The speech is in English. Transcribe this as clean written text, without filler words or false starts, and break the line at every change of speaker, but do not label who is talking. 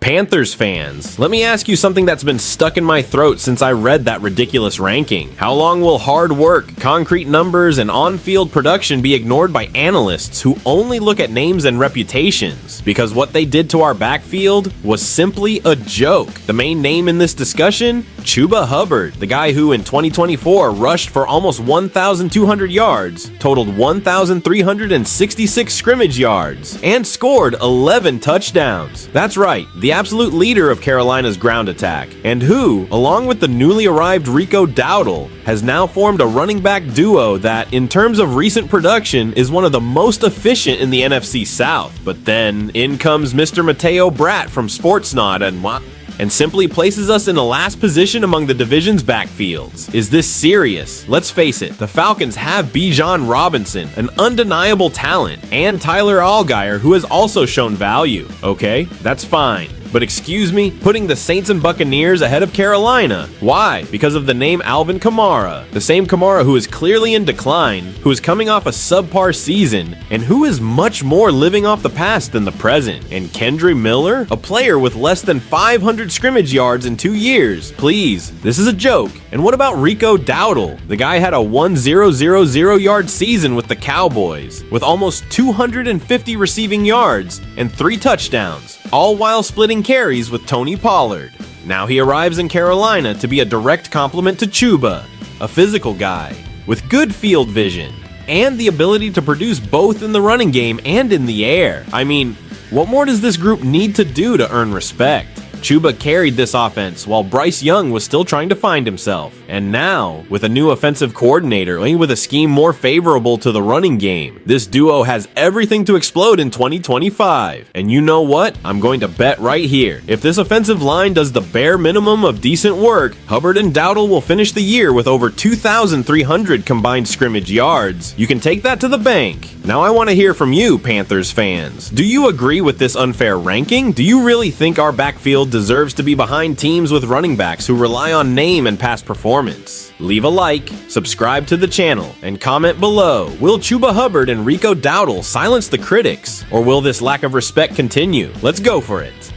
Panthers fans, let me ask you something that's been stuck in my throat since I read that ridiculous ranking. How long will hard work, concrete numbers, and on-field production be ignored by analysts who only look at names and reputations? Because what they did to our backfield was simply a joke. The main name in this discussion? Chuba Hubbard, the guy who in 2024 rushed for almost 1,200 yards, totaled 1,366 scrimmage yards, and scored 11 touchdowns. That's right, the absolute leader of Carolina's ground attack, and who, along with the newly arrived Rico Dowdle, has now formed a running back duo that, in terms of recent production, is one of the most efficient in the NFC South. But then, in comes Mr. Mateo Bratt from Sportsnot and simply places us in the last position among the division's backfields. Is this serious? Let's face it, the Falcons have Bijan Robinson, an undeniable talent, and Tyler Allgeier, who has also shown value. Okay, that's fine. But excuse me, putting the Saints and Buccaneers ahead of Carolina. Why? Because of the name Alvin Kamara. The same Kamara who is clearly in decline, who is coming off a subpar season, and who is much more living off the past than the present. And Kendre Miller? A player with less than 500 scrimmage yards in 2 years. Please, this is a joke. And what about Rico Dowdle? The guy had a 1,000 yard season with the Cowboys, with almost 250 receiving yards and 3 touchdowns, all while splitting carries with Tony Pollard. Now he arrives in Carolina to be a direct complement to Chuba, a physical guy with good field vision and the ability to produce both in the running game and in the air. I mean, what more does this group need to do to earn respect? Chuba carried this offense while Bryce Young was still trying to find himself. And now, with a new offensive coordinator, with a scheme more favorable to the running game, this duo has everything to explode in 2025. And you know what? I'm going to bet right here. If this offensive line does the bare minimum of decent work, Hubbard and Dowdle will finish the year with over 2,300 combined scrimmage yards. You can take that to the bank. Now I want to hear from you, Panthers fans. Do you agree with this unfair ranking? Do you really think our backfield deserves to be behind teams with running backs who rely on name and past performance? Leave a like, subscribe to the channel, and comment below. Will Chuba Hubbard and Rico Dowdle silence the critics, or will this lack of respect continue? Let's go for it.